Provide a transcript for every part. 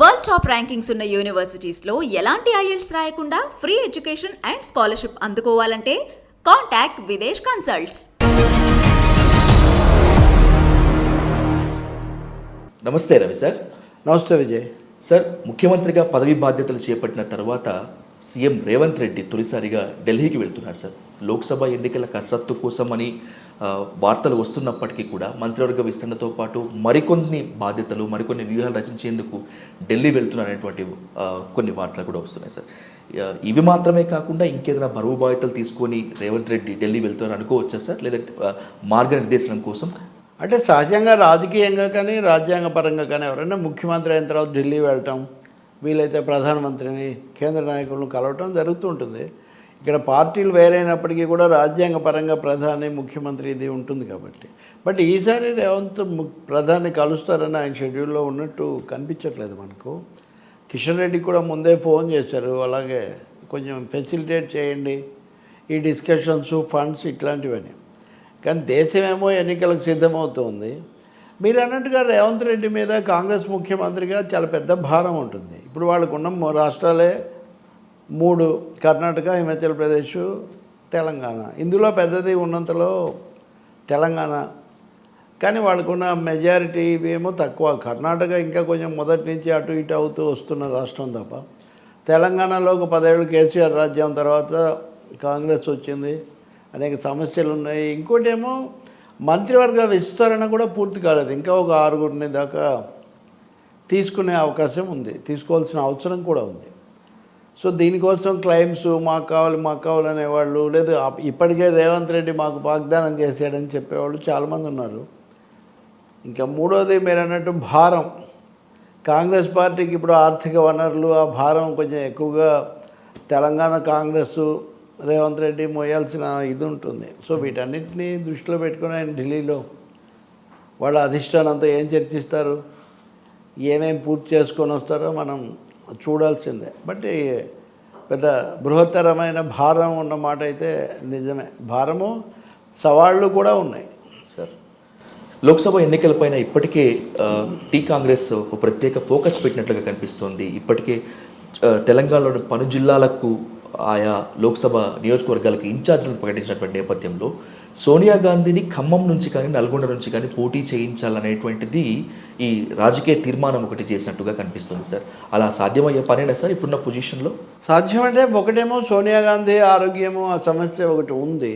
World top rankings ఉన్న యూనివర్సిటీస్లో ఎలాంటి IELTS రాయకుండా ఫ్రీ ఎడ్యుకేషన్ అండ్ స్కాలర్షిప్ అందుకోవాలంటే కాంటాక్ట్ విదేశ్ కన్సల్ట్స్. నమస్తే రవి సార్. నమస్తే విజయ్ సార్, ముఖ్యమంత్రిగా పదవి బాధ్యతలు చేపట్టిన తర్వాత సీఎం రేవంత్ రెడ్డి తొలిసారిగా ఢిల్లీకి వెళ్తున్నారు సార్. లోక్సభ ఎన్నికల కసరత్తు కోసమని వార్తలు వస్తున్నప్పటికీ కూడా మంత్రివర్గ విస్తరణతో పాటు మరికొన్ని బాధ్యతలు, మరికొన్ని వ్యూహాలు రచించేందుకు ఢిల్లీ వెళ్తున్నారనేటువంటి కొన్ని వార్తలు కూడా వస్తున్నాయి సార్. ఇవి మాత్రమే కాకుండా ఇంకేదైనా బరువు బాధ్యతలు తీసుకొని రేవంత్ రెడ్డి ఢిల్లీ వెళ్తున్నారు అనుకోవచ్చా సార్, లేదంటే మార్గనిర్దేశనం కోసం? అంటే సహజంగా రాజకీయంగా కానీ రాజ్యాంగపరంగా కానీ ఎవరైనా ముఖ్యమంత్రి అయిన తర్వాత ఢిల్లీ వెళ్ళటం, వీలైతే ప్రధానమంత్రిని, కేంద్ర నాయకులను కలవటం జరుగుతూ ఉంటుంది. ఇక్కడ పార్టీలు వేరైనప్పటికీ కూడా రాజ్యాంగపరంగా ప్రధాని, ముఖ్యమంత్రి ఇది ఉంటుంది కాబట్టి. బట్ ఈసారి రేవంత్ ప్రధాని కలుస్తారని ఆయన షెడ్యూల్లో ఉన్నట్టు కనిపించట్లేదు మనకు. కిషన్ రెడ్డికి కూడా ముందే ఫోన్ చేశారు, అలాగే కొంచెం ఫెసిలిటేట్ చేయండి ఈ డిస్కషన్స్, ఫండ్స్ ఇట్లాంటివని. కానీ దేశమేమో ఎన్నికలకు సిద్ధమవుతుంది. మీరు అన్నట్టుగా రేవంత్ రెడ్డి మీద కాంగ్రెస్ ముఖ్యమంత్రిగా చాలా పెద్ద భారం ఉంటుంది. ఇప్పుడు వాళ్ళకున్న రాష్ట్రాలే 3: కర్ణాటక, హిమాచల్ ప్రదేశ్, తెలంగాణ. ఇందులో పెద్దది ఉన్నంతలో తెలంగాణ. కానీ వాళ్ళకున్న మెజారిటీ ఏమో తక్కువ. కర్ణాటక ఇంకా కొంచెం మొదటి నుంచి అటు ఇటు అవుతూ వస్తున్న రాష్ట్రం తప్ప. తెలంగాణలో ఒక 10 ఏళ్ళు కేసీఆర్ రాజ్యం తర్వాత కాంగ్రెస్ వచ్చింది, అనేక సమస్యలు ఉన్నాయి. ఇంకోటి ఏమో మంత్రివర్గ విస్తరణ కూడా పూర్తి కాలేదు. ఇంకా ఒక 6 దాకా తీసుకునే అవకాశం ఉంది, తీసుకోవాల్సిన అవసరం కూడా ఉంది. సో దీనికోసం క్లైమ్స్ మాకు కావాలి అనేవాళ్ళు, లేదు ఇప్పటికే రేవంత్ రెడ్డి మాకు వాగ్దానం చేశాడని చెప్పేవాళ్ళు చాలామంది ఉన్నారు. ఇంకా మూడోది మీరు అన్నట్టు భారం. కాంగ్రెస్ పార్టీకి ఇప్పుడు ఆర్థిక వనరులు, ఆ భారం కొంచెం ఎక్కువగా తెలంగాణ కాంగ్రెస్, రేవంత్ రెడ్డి మోయాల్సిన ఇది ఉంటుంది. సో వీటన్నిటినీ దృష్టిలో పెట్టుకుని ఆయన ఢిల్లీలో వాళ్ళ అధిష్టానంతో ఏం చర్చిస్తారు, ఏమేమి పూర్తి చేసుకొని వస్తారో మనం చూడాల్సిందే. బట్ పెద్ద బృహత్తరమైన భారం ఉన్న మాట అయితే నిజమే. భారము, సవాళ్ళు కూడా ఉన్నాయి సార్. లోక్సభ ఎన్నికలపైన ఇప్పటికే కాంగ్రెస్ ఒక ప్రత్యేక ఫోకస్ పెట్టినట్లుగా కనిపిస్తోంది. ఇప్పటికే తెలంగాణలోని పలు జిల్లాలకు ఆయా లోక్సభ నియోజకవర్గాలకు ఇన్ఛార్జీలను ప్రకటించినటువంటి నేపథ్యంలో సోనియా గాంధీని ఖమ్మం నుంచి కానీ నల్గొండ నుంచి కానీ పోటీ చేయించాలనేటువంటిది ఈ రాజకీయ తీర్మానం ఒకటి చేసినట్టుగా కనిపిస్తుంది సార్. అలా సాధ్యమయ్యే పనేనా సార్ ఇప్పుడున్న పొజిషన్లో? సాధ్యమంటే ఒకటేమో సోనియా గాంధీ ఆరోగ్యము, ఆ సమస్య ఒకటి ఉంది.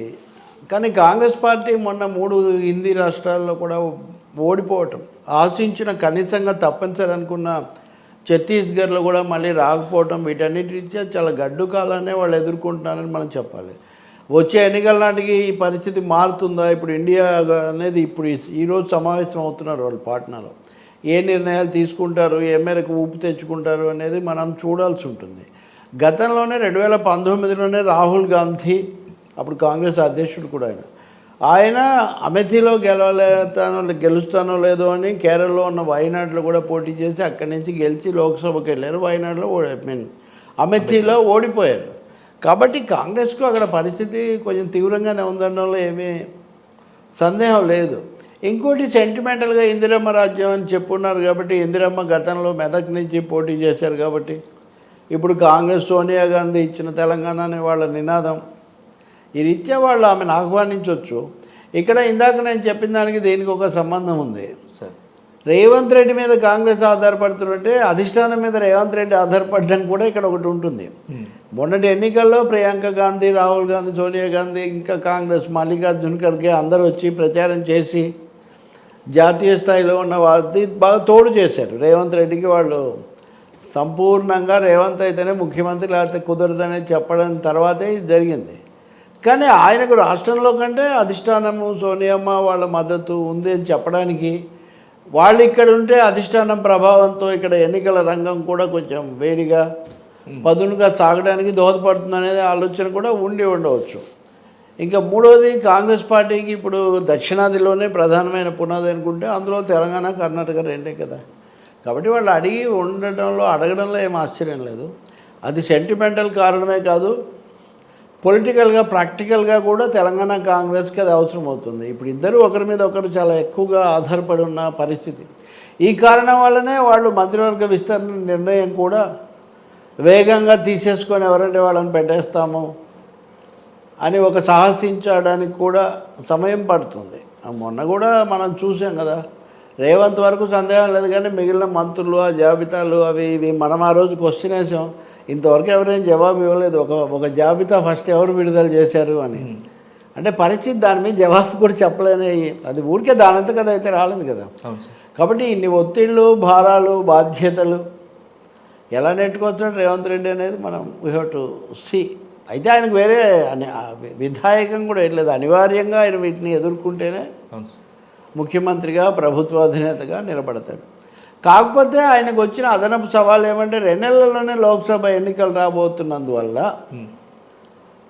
కానీ కాంగ్రెస్ పార్టీ మొన్న 3 హిందీ రాష్ట్రాల్లో కూడా ఓడిపోవటం, ఆశించిన కనీసంగా తప్పనిసరి అనుకున్న ఛత్తీస్గఢ్లో కూడా మళ్ళీ రాకపోవటం, వీటన్నిటి రీత్యా చాలా గడ్డు కాలాన్ని వాళ్ళు ఎదుర్కొంటున్నారని మనం చెప్పాలి. వచ్చే ఎన్నికల నాటికి ఈ పరిస్థితి మారుతుందా? ఇప్పుడు ఇండియా అనేది ఇప్పుడు ఈరోజు సమావేశం అవుతున్నారు వాళ్ళు పాట్నాలో. ఏ నిర్ణయాలు తీసుకుంటారు, ఏ మేరకు ఊపు తెచ్చుకుంటారు అనేది మనం చూడాల్సి ఉంటుంది. గతంలోనే 2019లోనే రాహుల్ గాంధీ, అప్పుడు కాంగ్రెస్ అధ్యక్షుడు కూడా ఆయన అమేథీలో గెలుస్తానో లేదో అని కేరళలో ఉన్న వయనాడులో కూడా పోటీ చేసి అక్కడి నుంచి గెలిచి లోక్సభకి వెళ్ళారు. వయనాడులో అమేథీలో ఓడిపోయారు. కాబట్టి కాంగ్రెస్కు అక్కడ పరిస్థితి కొంచెం తీవ్రంగానే ఉందనడంలో ఏమీ సందేహం లేదు. ఇంకోటి సెంటిమెంటల్గా ఇందిరమ్మ రాజ్యం అని చెప్పున్నారు కాబట్టి, ఇందిరమ్మ గతంలో మెదక్ నుంచి పోటీ చేశారు కాబట్టి ఇప్పుడు కాంగ్రెస్ సోనియా గాంధీ ఇచ్చిన తెలంగాణ అనే వాళ్ళ నినాదం, ఈ రీత్యా వాళ్ళు ఆమెను ఆహ్వానించవచ్చు. ఇక్కడ ఇందాక నేను చెప్పిన దానికి దీనికి ఒక సంబంధం ఉంది సార్. రేవంత్ రెడ్డి మీద కాంగ్రెస్ ఆధారపడుతుంటే అధిష్టానం మీద రేవంత్ రెడ్డి ఆధారపడడం కూడా ఇక్కడ ఒకటి ఉంటుంది. మొన్నటి ఎన్నికల్లో ప్రియాంక గాంధీ, రాహుల్ గాంధీ, సోనియా గాంధీ, ఇంకా కాంగ్రెస్ మల్లికార్జున్ ఖర్గే అందరూ వచ్చి ప్రచారం చేసి జాతీయ స్థాయిలో ఉన్న వాళ్ళది బాగా తోడు చేశారు రేవంత్ రెడ్డికి. వాళ్ళు సంపూర్ణంగా రేవంత్ అయితేనే ముఖ్యమంత్రి, లేకపోతే కుదరదని చెప్పడం తర్వాతే ఇది జరిగింది. కానీ ఆయనకు రాష్ట్రంలో కంటే అధిష్టానము, సోనియమ్మ వాళ్ళ మద్దతు ఉంది అని చెప్పడానికి, వాళ్ళు ఇక్కడ ఉంటే అధిష్టానం ప్రభావంతో ఇక్కడ ఎన్నికల రంగం కూడా కొంచెం వేడిగా పదునుగా సాగడానికి దోహదపడుతుంది అనేది ఆలోచన కూడా ఉండవచ్చు. ఇంకా మూడోది, కాంగ్రెస్ పార్టీకి ఇప్పుడు దక్షిణాదిలోనే ప్రధానమైన పునాది అనుకుంటే అందులో తెలంగాణ, కర్ణాటక రెండే కదా. కాబట్టి వాళ్ళు అడగడంలో ఏం ఆశ్చర్యం లేదు. అది సెంటిమెంటల్ కారణమే కాదు, పొలిటికల్గా, ప్రాక్టికల్గా కూడా తెలంగాణ కాంగ్రెస్కి అది అవసరం అవుతుంది. ఇప్పుడు ఇద్దరు ఒకరి మీద ఒకరు చాలా ఎక్కువగా ఆధారపడి ఉన్న పరిస్థితి. ఈ కారణం వల్లనే వాళ్ళు మంత్రివర్గ విస్తరణ నిర్ణయం కూడా వేగంగా తీసేసుకొని ఎవరంటే వాళ్ళని పెట్టేస్తాము అని ఒక సాహసించడానికి కూడా సమయం పడుతుంది. మొన్న కూడా మనం చూసాం కదా, రేవంత్ వరకు సందేహం లేదు, కానీ మిగిలిన మంత్రులు ఆ జాబితాలు అవి ఇవి మనం ఆ రోజు క్వశ్చన్ వేసాం, ఇంతవరకు ఎవరైనా జవాబు ఇవ్వలేదు. ఒక జాబితా ఫస్ట్ ఎవరు విడుదల చేశారు అని. అంటే పరిస్థితి దాని మీద జవాబు కూడా చెప్పలేని, అది ఊరికే దానంతా కదా అయితే రాలేదు కదా. కాబట్టి ఇన్ని ఒత్తిళ్ళు, భారాలు, బాధ్యతలు ఎలా నెట్టుకొచ్చాడు రేవంత్ రెడ్డి అనేది మనం వీ హ్యావ్ టు సీ. అయితే ఆయనకు వేరే విధాయకం కూడా ఏం లేదు, అనివార్యంగా ఆయన వీటిని ఎదుర్కొంటేనే ముఖ్యమంత్రిగా ప్రభుత్వాధినేతగా నిలబడతాడు. కాకపోతే ఆయనకు వచ్చిన అదనపు సవాల్ ఏమంటే 2 నెలల్లోనే లోక్సభ ఎన్నికలు రాబోతున్నందువల్ల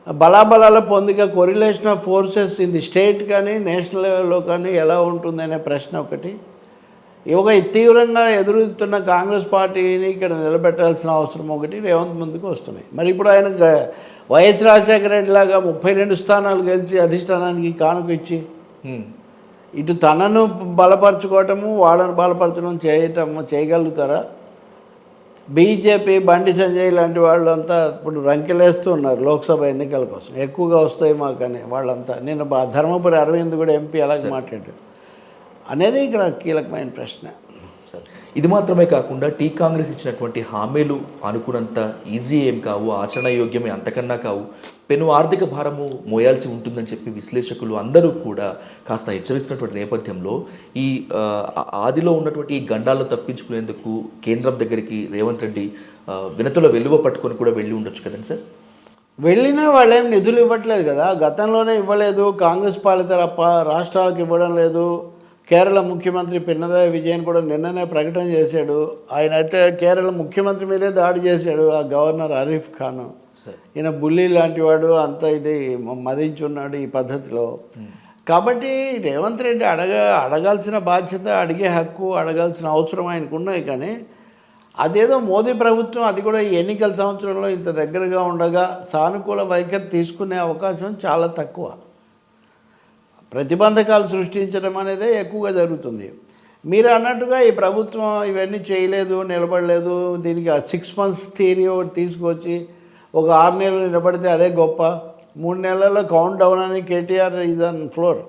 బలాబలాల పొందిక, correlation of forces in the state కానీ నేషనల్ లెవెల్లో కానీ ఎలా ఉంటుందనే ప్రశ్న ఒకటి. ఒక తీవ్రంగా ఎదురుతున్న కాంగ్రెస్ పార్టీని ఇక్కడ నిలబెట్టాల్సిన అవసరం ఒకటి రేవంత్ ముందుకు వస్తున్నాయి. మరి ఇప్పుడు ఆయన వైఎస్ రాజశేఖర రెడ్డి లాగా 32 స్థానాలు గెలిచి అధిష్టానానికి కానుక ఇచ్చి ఇటు తనను బలపరచుకోవటము, వాళ్ళను బలపరచడం చేయగలుగుతారా? బీజేపీ, బండి సంజయ్ లాంటి వాళ్ళంతా ఇప్పుడు రంకెలేస్తూ ఉన్నారు లోక్సభ ఎన్నికల కోసం, ఎక్కువగా వస్తాయి మాకని. వాళ్ళంతా నిన్న ధర్మపురి అరవింద్ కూడా ఎంపీ అలాగే మాట్లాడాడు అనేది ఇక్కడ కీలకమైన ప్రశ్న. సార్, ఇది మాత్రమే కాకుండా టీ కాంగ్రెస్ ఇచ్చినటువంటి హామీలు అనుకున్నంత ఈజీ ఏం కావు, ఆచరణయోగ్యమే అంతకన్నా కావు, పెను ఆర్థిక భారము మోయాల్సి ఉంటుందని చెప్పి విశ్లేషకులు అందరూ కూడా కాస్త హెచ్చరిస్తున్నటువంటి నేపథ్యంలో ఈ ఆదిలో ఉన్నటువంటి ఈ గండాలను తప్పించుకునేందుకు కేంద్రం దగ్గరికి రేవంత్ రెడ్డి వినతుల వెలువ పట్టుకొని కూడా వెళ్ళి ఉండొచ్చు కదండి సార్? వెళ్ళినా వాళ్ళు ఏం నిధులు ఇవ్వట్లేదు కదా, గతంలోనే ఇవ్వలేదు. కాంగ్రెస్ పాలిత రాష్ట్రాలకు ఇవ్వడం లేదు. కేరళ ముఖ్యమంత్రి పినరాయి విజయన్ కూడా నిన్ననే ప్రకటన చేశాడు. ఆయన అయితే కేరళ ముఖ్యమంత్రి మీదే దాడి చేశాడు, ఆ గవర్నర్ ఆరిఫ్ ఖాన్. ఈయన బుల్లి లాంటి వాడు, అంతా ఇది మదించున్నాడు ఈ పద్ధతిలో. కాబట్టి రేవంత్ రెడ్డి అడగాల్సిన బాధ్యత, అడిగే హక్కు, అడగాల్సిన అవసరం ఆయనకు ఉన్నాయి. కానీ అదేదో మోదీ ప్రభుత్వం అది కూడా ఈ ఎన్నికల సంవత్సరంలో ఇంత దగ్గరగా ఉండగా సానుకూల వైఖరి తీసుకునే అవకాశం చాలా తక్కువ. ప్రతిబంధకాలు సృష్టించడం అనేదే ఎక్కువగా జరుగుతుంది. మీరు అన్నట్టుగా ఈ ప్రభుత్వం ఇవన్నీ చేయలేదు, నిలబడలేదు, దీనికి 6 months థియరీ ఒకటి తీసుకొచ్చి ఒక 6 నెలలు నిలబడితే అదే గొప్ప, 3 నెలల్లో కౌంట్ డౌన్ అని కేటీఆర్ ఈజ్ ఆన్ ఫ్లోర్.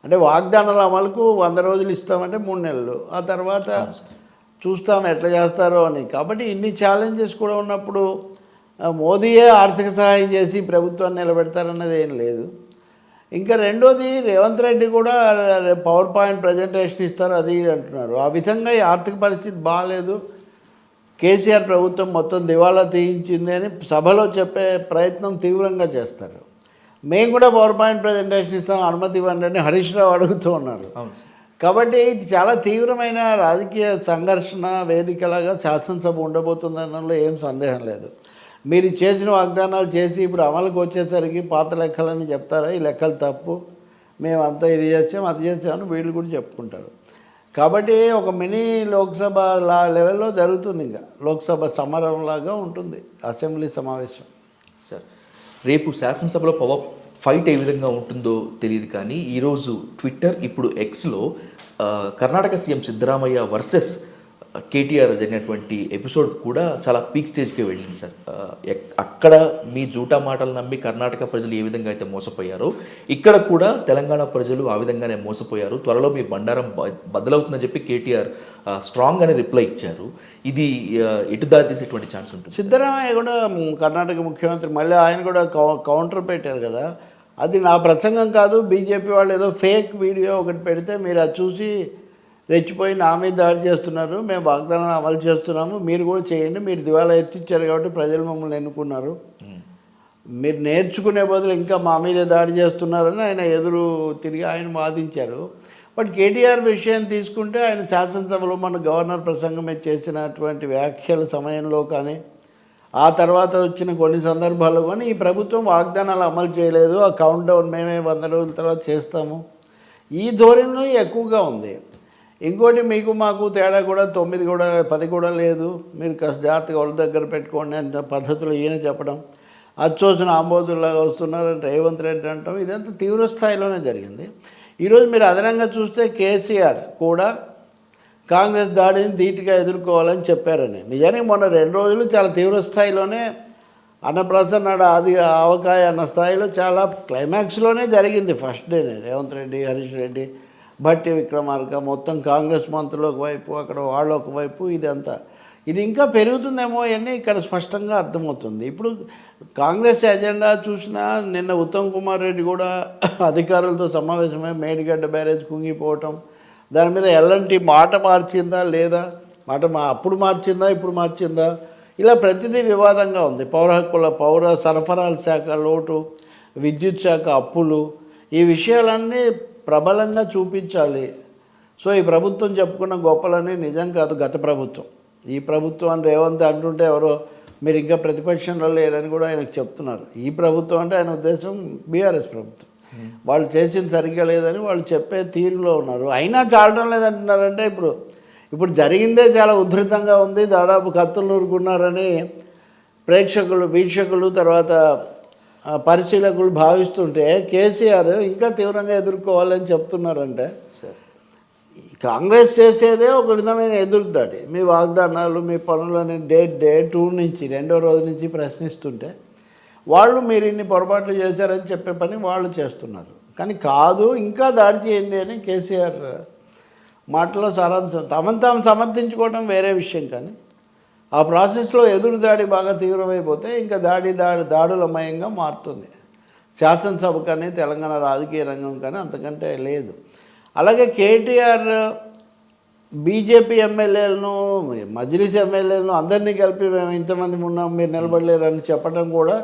అంటే వాగ్దానాల అమలుకు 100 రోజులు ఇస్తామంటే 3 నెలలు, ఆ తర్వాత చూస్తాం ఎట్లా చేస్తారో అని. కాబట్టి ఇన్ని ఛాలెంజెస్ కూడా ఉన్నప్పుడు మోదీయే ఆర్థిక సహాయం చేసి ప్రభుత్వాన్ని నిలబెడతారన్నది ఏం లేదు. ఇంకా రెండోది, రేవంత్ రెడ్డి కూడా పవర్ పాయింట్ ప్రజెంటేషన్ ఇస్తారు, అది ఇది అంటున్నారు. ఆ విధంగా ఈ ఆర్థిక పరిస్థితి బాగాలేదు, కేసీఆర్ ప్రభుత్వం మొత్తం దివాళా తీయించింది అని సభలో చెప్పే ప్రయత్నం తీవ్రంగా చేస్తారు. మేము కూడా పవర్ పాయింట్ ప్రజెంటేషన్ ఇస్తాం, అనుమతి ఇవ్వండి అని హరీష్ రావు అడుగుతూ ఉన్నారు. కాబట్టి ఇది చాలా తీవ్రమైన రాజకీయ సంఘర్షణ వేదికలాగా శాసనసభ ఉండబోతుందనలో ఏం సందేహం లేదు. మీరు చేసిన వాగ్దానాలు చేసి ఇప్పుడు అమలుకు వచ్చేసరికి పాత లెక్కలని చెప్తారా, ఈ లెక్కలు తప్పు, మేమంతా ఇది చేసాం అది చేసామని వీళ్ళు కూడా చెప్పుకుంటారు. కాబట్టి ఒక మినీ లోక్సభ లెవెల్లో జరుగుతుంది, ఇంకా లోక్సభ సమరంలాగా ఉంటుంది అసెంబ్లీ సమావేశం. సార్, రేపు శాసనసభలో పవర్ ఫైట్ ఏ విధంగా ఉంటుందో తెలియదు, కానీ ఈరోజు ట్విట్టర్, ఇప్పుడు ఎక్స్లో కర్ణాటక సీఎం సిద్ధరామయ్య వర్సెస్ కేటీఆర్ జరిగినటువంటి ఎపిసోడ్ కూడా చాలా పీక్ స్టేజ్కి వెళ్ళింది సార్. అక్కడ మీ జూటా మాటలు నమ్మి కర్ణాటక ప్రజలు ఏ విధంగా అయితే మోసపోయారో, ఇక్కడ కూడా తెలంగాణ ప్రజలు ఆ విధంగానే మోసపోయారు, త్వరలో మీ బండారం బద్దలవుతుందని చెప్పి కేటీఆర్ స్ట్రాంగ్ అని రిప్లై ఇచ్చారు. ఇది ఎటు దారి తీసేటువంటి ఛాన్స్ ఉంటుంది? సిద్ధరామయ్య కూడా కర్ణాటక ముఖ్యమంత్రి, మళ్ళీ ఆయన కూడా కౌంటర్ పెట్టారు కదా, అది నా ప్రసంగం కాదు, బీజేపీ వాళ్ళు ఏదో ఫేక్ వీడియో ఒకటి పెడితే మీరు అది చూసి రెచ్చిపోయి నా మీద దాడి చేస్తున్నారు, మేము వాగ్దానాలు అమలు చేస్తున్నాము, మీరు కూడా చేయండి, మీరు దివాలా ఎత్తిచ్చారు కాబట్టి ప్రజలు మమ్మల్ని ఎన్నుకున్నారు, మీరు నేర్చుకునే బదులు ఇంకా మా మీద దాడి చేస్తున్నారని ఆయన ఎదురు తిరిగి ఆయన వాదించారు. బట్ కేటీఆర్ విషయం తీసుకుంటే ఆయన శాసనసభలో మన గవర్నర్ ప్రసంగం మీద చేసినటువంటి వ్యాఖ్యల సమయంలో కానీ ఆ తర్వాత వచ్చిన కొన్ని సందర్భాల్లో కానీ ఈ ప్రభుత్వం వాగ్దానాలు అమలు చేయలేదు, ఆ కౌంట్ డౌన్ మేమే 100 రోజుల తర్వాత చేస్తాము, ఈ ధోరణిలో ఎక్కువగా ఉంది. ఇంకోటి, మీకు మాకు తేడా కూడా 9 కూడా 10 కూడా లేదు, మీరు కాస్త జాగ్రత్తగా వాళ్ళ దగ్గర పెట్టుకోండి అనే పద్ధతులు ఈయన చెప్పడం, అచ్చోసిన ఆంబోతుల్లాగా వస్తున్నారని రేవంత్ రెడ్డి అంటాం, ఇదంతా తీవ్ర స్థాయిలోనే జరిగింది. ఈరోజు మీరు అదనంగా చూస్తే కేసీఆర్ కూడా కాంగ్రెస్ దాడిని ధీటుగా ఎదుర్కోవాలని చెప్పారని. నిజానికి మొన్న 2 రోజులు చాలా తీవ్ర స్థాయిలోనే అన్నప్రాసన్న అది ఆవకాయ అన్న స్థాయిలో చాలా క్లైమాక్స్లోనే జరిగింది. ఫస్ట్ డేనే రేవంత్ రెడ్డి, హరీష్ రెడ్డి, భట్టి విక్రమార్క మొత్తం కాంగ్రెస్ మంత్రులు ఒకవైపు, అక్కడ వాళ్ళు ఒకవైపు, ఇదంతా ఇది ఇంకా పెరుగుతుందేమో అని ఇక్కడ స్పష్టంగా అర్థమవుతుంది. ఇప్పుడు కాంగ్రెస్ ఎజెండా చూసినా నిన్న ఉత్తమ్ కుమార్ రెడ్డి కూడా అధికారులతో సమావేశమై మేడిగడ్డ బ్యారేజ్ కుంగిపోవటం, దాని మీద ఎలాంటి మాట మార్చిందా లేదా, అప్పుడు మార్చిందా ఇప్పుడు మార్చిందా, ఇలా ప్రతిదీ వివాదంగా ఉంది. పౌర సరఫరాల శాఖ లోటు, విద్యుత్ శాఖ అప్పులు, ఈ విషయాలన్నీ ప్రబలంగా చూపించాలి. సో ఈ ప్రభుత్వం చెప్పుకున్న గొప్పలని నిజం కాదు గత ప్రభుత్వం. ఈ ప్రభుత్వం అని రేవంత్ అంటుంటే ఎవరో మీరు ఇంకా ప్రతిపక్షంలో లేరని కూడా ఆయనకు చెప్తున్నారు. ఈ ప్రభుత్వం అంటే ఆయన ఉద్దేశం బీఆర్ఎస్ ప్రభుత్వం. వాళ్ళు చేసింది సరిగ్గా లేదని వాళ్ళు చెప్పే తీరులో ఉన్నారు. అయినా చాలడం లేదంటున్నారంటే ఇప్పుడు జరిగిందే చాలా ఉధృతంగా ఉంది. దాదాపు కత్తులు నూరుకున్నారని వీక్షకులు తర్వాత పరిశీలకులు భావిస్తుంటే కేసీఆర్ ఇంకా తీవ్రంగా ఎదుర్కోవాలని చెప్తున్నారంటే కాంగ్రెస్ చేసేదే ఒక విధమైన ఎదురుదాడి. మీ వాగ్దానాలు, మీ పనులని డే 2 నుంచి 2వ రోజు నుంచి ప్రశ్నిస్తుంటే వాళ్ళు మీరు ఇన్ని పొరపాట్లు చేశారని చెప్పే పని వాళ్ళు చేస్తున్నారు. కానీ కాదు, ఇంకా దాడి చేయండి అని కేసీఆర్ మాటలో సారాంశం. తాము సమర్థించుకోవడం వేరే విషయం, కానీ ఆ ప్రాసెస్లో ఎదురు దాడి బాగా తీవ్రమైపోతే ఇంకా దాడులమయంగా మారుతుంది. శాసనసభ కానీ తెలంగాణ రాజకీయ రంగం కానీ అంతకంటే లేదు. అలాగే కేటీఆర్ బీజేపీ ఎమ్మెల్యేలను, మజ్లిస్ ఎమ్మెల్యేలను అందరినీ కలిపి మేము ఇంతమంది ఉన్నాం మీరు నిలబడలేరని చెప్పడం కూడా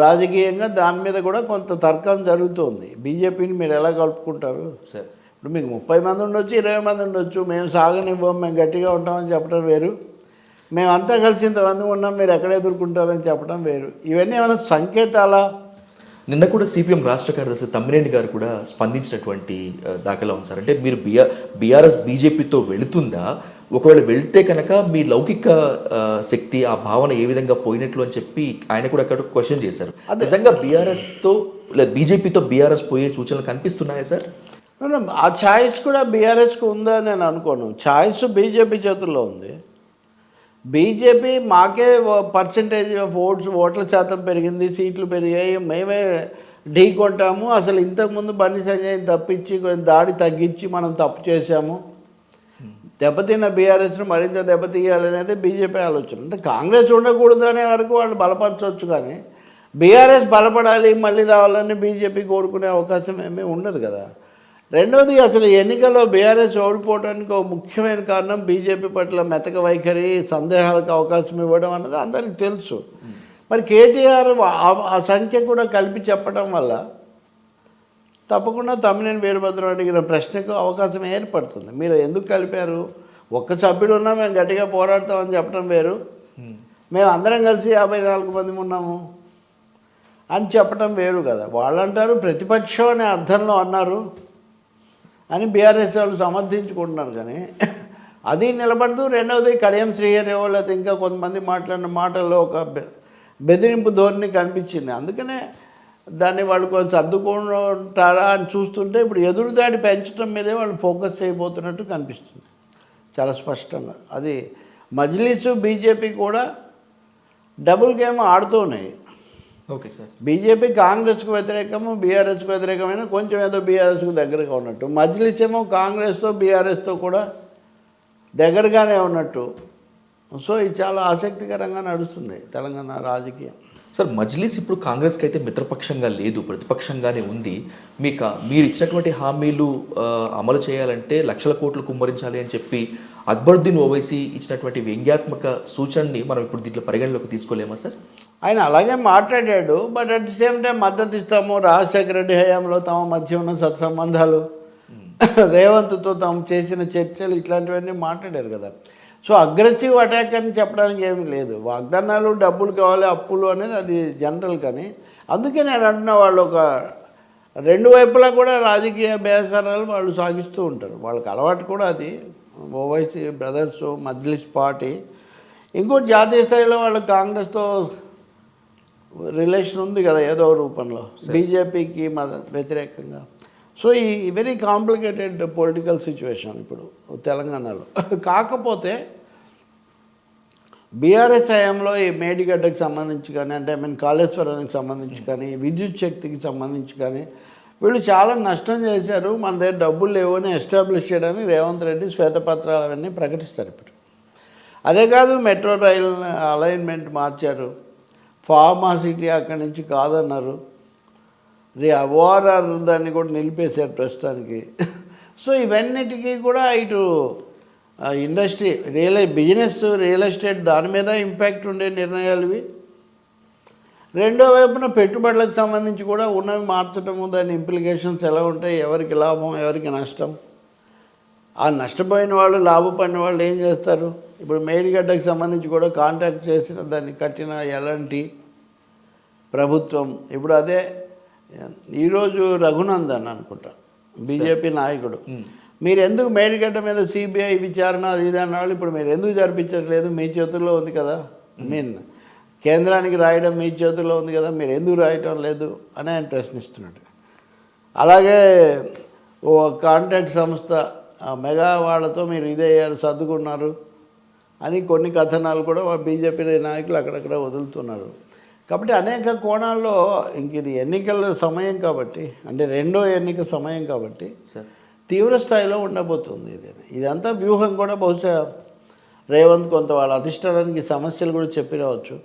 రాజకీయంగా దాని మీద కూడా కొంత తర్కం జరుగుతుంది. బీజేపీని మీరు ఎలా కలుపుకుంటారు సార్? ఇప్పుడు మీకు 30 మంది ఉండొచ్చు, 20 మంది ఉండొచ్చు, మేము సాగనివ్వం, మేము గట్టిగా ఉంటామని చెప్పడం వేరు, మేమంతా కలిసి ఇంతమంది ఉన్నాం మీరు ఎక్కడ ఎదుర్కొంటారని చెప్పడం వేరు. ఇవన్నీ ఏమైనా సంకేతాలా? నిన్న కూడా సిపిఎం రాష్ట్ర కార్యదర్శి తమ్మినేని గారు కూడా స్పందించినటువంటి దాఖలా ఉంది సార్. అంటే మీరు బీఆర్ఎస్ బీజేపీతో వెళుతుందా, ఒకవేళ వెళ్తే కనుక మీ లౌకిక శక్తి ఆ భావన ఏ విధంగా పోయినట్లు అని చెప్పి ఆయన కూడా అక్కడ క్వశ్చన్ చేశారు. నిజంగా బీఆర్ఎస్తో లేదా బీజేపీతో బీఆర్ఎస్ పోయే సూచనలు కనిపిస్తున్నాయా సార్? ఆ ఛాయిస్ కూడా బీఆర్ఎస్కి ఉందా నేను అనుకోను. ఛాయిస్ బీజేపీ చేతుల్లో ఉంది. బీజేపీ మాకే పర్సంటేజ్ ఆఫ్ ఓట్ల శాతం పెరిగింది, సీట్లు పెరిగాయి, మేమే ఢీ కొంటాము, అసలు ఇంతకుముందు బండి సంజయ్ని తప్పించి కొంచెం దాడి తగ్గించి మనం తప్పు చేశాము, దెబ్బతిన్న బీఆర్ఎస్ను మరింత దెబ్బతీయాలనేది బీజేపీ ఆలోచన. అంటే కాంగ్రెస్ ఉండకూడదు అనే వరకు వాళ్ళు బలపరచవచ్చు, కానీ బీఆర్ఎస్ బలపడాలి మళ్ళీ రావాలని బీజేపీ కోరుకునే అవకాశం ఏమీ ఉండదు కదా. రెండవది, అసలు ఎన్నికల్లో బీఆర్ఎస్ ఓడిపోవడానికి ఒక ముఖ్యమైన కారణం బీజేపీ పట్ల మెతక వైఖరి, సందేహాలకు అవకాశం ఇవ్వడం అన్నది అందరికీ తెలుసు. మరి కేటీఆర్ ఆ సంఖ్య కూడా కలిపి చెప్పడం వల్ల తప్పకుండా తమ్మినేని వీరభద్రం అడిగిన ప్రశ్నకు అవకాశం ఏర్పడుతుంది. మీరు ఎందుకు కలిపారు, ఒక్క సభ్యుడు ఉన్నా మేము గట్టిగా పోరాడతామని చెప్పడం వేరు, మేము అందరం కలిసి 54 మంది ఉన్నాము అని చెప్పడం వేరు కదా. వాళ్ళంటారు ప్రతిపక్షం అనే అర్థంలో అన్నారు అని బీఆర్ఎస్ వాళ్ళు సమర్థించుకుంటున్నారు, కానీ అది నిలబడదు. రెండవది, కడియం శ్రీహరివో లేకపోతే ఇంకా కొంతమంది మాట్లాడిన మాటల్లో ఒక బెదిరింపు ధోరణి కనిపించింది. అందుకనే దాన్ని వాళ్ళు కొంచెం సర్దుకుంటారా అని చూస్తుంటే ఇప్పుడు ఎదురుదాడి పెంచడం మీదే వాళ్ళు ఫోకస్ చేయబోతున్నట్టు కనిపిస్తుంది చాలా స్పష్టంగా. అది మజ్లిస్ బీజేపీ కూడా డబుల్ గేమ్ ఆడుతున్నాయి. Okay sir. బీజేపీ కాంగ్రెస్కు వ్యతిరేకము, బీఆర్ఎస్కు వ్యతిరేకమైన కొంచెం ఏదో బీఆర్ఎస్కు దగ్గరగా ఉన్నట్టు, మజ్లిస్ ఏమో కాంగ్రెస్తో బీఆర్ఎస్తో కూడా దగ్గరగానే ఉన్నట్టు. సో ఇది చాలా ఆసక్తికరంగా నడుస్తుంది తెలంగాణ రాజకీయం. సార్, మజ్లిస్ ఇప్పుడు కాంగ్రెస్కి అయితే మిత్రపక్షంగా లేదు, ప్రతిపక్షంగానే ఉంది. మీరు ఇచ్చినటువంటి హామీలు అమలు చేయాలంటే లక్షల కోట్లు కుమ్మరించాలి అని చెప్పి అక్బరుద్దీన్ ఓవైసీ ఇచ్చినటువంటి వ్యంగ్యాత్మక సూచనని మనం ఇప్పుడు దీంట్లో పరిగణలోకి తీసుకోలేమా సార్? ఆయన అలాగే మాట్లాడాడు, but at the same time మద్దతు ఇస్తాము, రాజశేఖర రెడ్డి హయాంలో తమ మధ్య ఉన్న సత్సంబంధాలు, రేవంత్తో తాము చేసిన చర్చలు, ఇట్లాంటివన్నీ మాట్లాడారు కదా. సో అగ్రెసివ్ అటాక్ అని చెప్పడానికి ఏమీ లేదు. వాగ్దానాలు, డబ్బులు కావాలి, అప్పులు అనేది అది జనరల్. కానీ అందుకే నేను అంటున్నా, వాళ్ళు ఒక 2 వైపులా కూడా రాజకీయ బేసరాలు వాళ్ళు సాగిస్తూ ఉంటారు. వాళ్ళకి అలవాటు కూడా అది. ఓవైసీ బ్రదర్స్, మజ్లిస్ పార్టీ, ఇంకోటి జాతీయ స్థాయిలో వాళ్ళకి కాంగ్రెస్తో రిలేషన్ ఉంది కదా ఏదో రూపంలో, బీజేపీకి వ్యతిరేకంగా. సో ఈ వెరీ కాంప్లికేటెడ్ పొలిటికల్ సిచ్యువేషన్ ఇప్పుడు తెలంగాణలో. కాకపోతే బీఆర్ఎస్ హయాంలో ఈ మేడిగడ్డకి సంబంధించి కానీ, అంటే కాళేశ్వరానికి సంబంధించి కానీ, విద్యుత్ శక్తికి సంబంధించి కానీ వీళ్ళు చాలా నష్టం చేశారు, మన దగ్గర డబ్బులు లేవు అని ఎస్టాబ్లిష్ చేయడానికి రేవంత్ రెడ్డి శ్వేతపత్రాలు అవన్నీ ప్రకటిస్తారు ఇప్పుడు. అదే కాదు, మెట్రో రైల్ అలైన్మెంట్ మార్చారు, ఫార్మా సిటీ అక్కడి నుంచి కాదన్నారు, ఓఆర్ఆర్ దాన్ని కూడా నిలిపేశారు ప్రస్తుతానికి. సో ఇవన్నిటికీ కూడా ఇటు ఇండస్ట్రీ బిజినెస్ రియల్ ఎస్టేట్ దాని మీద ఇంపాక్ట్ ఉండే నిర్ణయాలు ఇవి. రెండో వైపున పెట్టుబడులకు సంబంధించి కూడా ఉన్నవి మార్చడము, దాని ఇంప్లికేషన్స్ ఎలా ఉంటాయి, ఎవరికి లాభం ఎవరికి నష్టం, ఆ నష్టపోయిన వాళ్ళు లాభపడిన వాళ్ళు ఏం చేస్తారు. ఇప్పుడు మేడిగడ్డకు సంబంధించి కూడా కాంట్రాక్ట్ చేసిన దాన్ని కట్టిన ఎలాంటి ప్రభుత్వం. ఇప్పుడు అదే ఈరోజు రఘునందన్ అనుకుంటా బీజేపీ నాయకుడు, మీరు ఎందుకు మేడిగడ్డ మీద సిబిఐ విచారణ అది ఇది అన్నవాళ్ళు ఇప్పుడు మీరు ఎందుకు జరిపించట్లేదు, మీ చేతుల్లో ఉంది కదా, కేంద్రానికి రాయడం మీ చేతుల్లో ఉంది కదా, మీరు ఎందుకు రాయటం లేదు అని ఆయన ప్రశ్నిస్తున్నాడు. అలాగే ఓ కాంట్రాక్ట్ సంస్థ మెగా వాళ్ళతో మీరు ఇదే సర్దుకున్నారు అని కొన్ని కథనాలు కూడా బీజేపీ నాయకులు అక్కడక్కడ వదులుతున్నారు. కాబట్టి అనేక కోణాల్లో ఇంక ఇది ఎన్నికల సమయం కాబట్టి, అంటే రెండో ఎన్నిక సమయం కాబట్టి తీవ్ర స్థాయిలో ఉండబోతుంది. ఇదంతా వ్యూహం కూడా బహుశా రేవంత్ కొంత వాళ్ళ అధిష్టానానికి సమస్యలు కూడా చెప్పి రావచ్చు.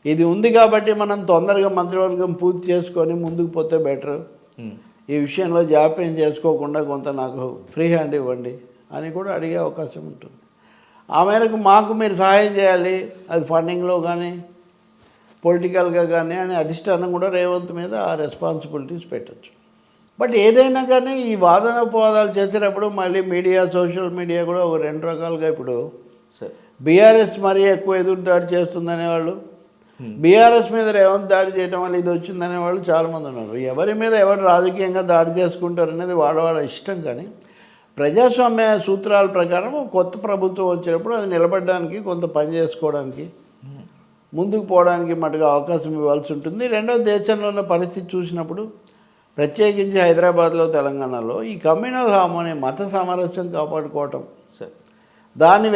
ఇది ఉంది కాబట్టి మనం తొందరగా మంత్రివర్గం పూర్తి చేసుకొని ముందుకు పోతే బెటర్, ఈ విషయంలో జాప్యం చేసుకోకుండా కొంత నాకు ఫ్రీ హ్యాండ్ ఇవ్వండి అని కూడా అడిగే అవకాశం ఉంటుంది. ఆ మేరకు మాకు మీరు సహాయం చేయాలి, అది ఫండింగ్లో కానీ పొలిటికల్గా కానీ అని అధిష్టానం కూడా రేవంత్ మీద ఆ రెస్పాన్సిబిలిటీస్ పెట్టచ్చు. బట్ ఏదైనా కానీ ఈ వాదన పోదాలు చేసేటప్పుడు మళ్ళీ మీడియా, సోషల్ మీడియా కూడా ఒక రెండు రకాలుగా ఇప్పుడు బీఆర్ఎస్ మరీ ఎక్కువ ఎదురు దాడి చేస్తుందనేవాళ్ళు, బీఆర్ఎస్ మీద రేవంత్ దాడి చేయడం వల్ల ఇది వచ్చిందనేవాళ్ళు చాలామంది ఉన్నారు. ఎవరి మీద ఎవరు రాజకీయంగా దాడి చేసుకుంటారు అనేది వాళ్ళ ఇష్టం. కానీ ప్రజాస్వామ్య సూత్రాల ప్రకారం కొత్త ప్రభుత్వం వచ్చినప్పుడు అది నిలబడడానికి, కొంత పని చేసుకోవడానికి, ముందుకు పోవడానికి మటుకు అవకాశం ఇవ్వాల్సి ఉంటుంది. రెండవ, దేశంలో ఉన్న పరిస్థితి చూసినప్పుడు ప్రత్యేకించి హైదరాబాద్లో, తెలంగాణలో ఈ కమ్యూనల్ హార్మోనీ, మత సామరస్యం కాపాడుకోవటం, దాన్ని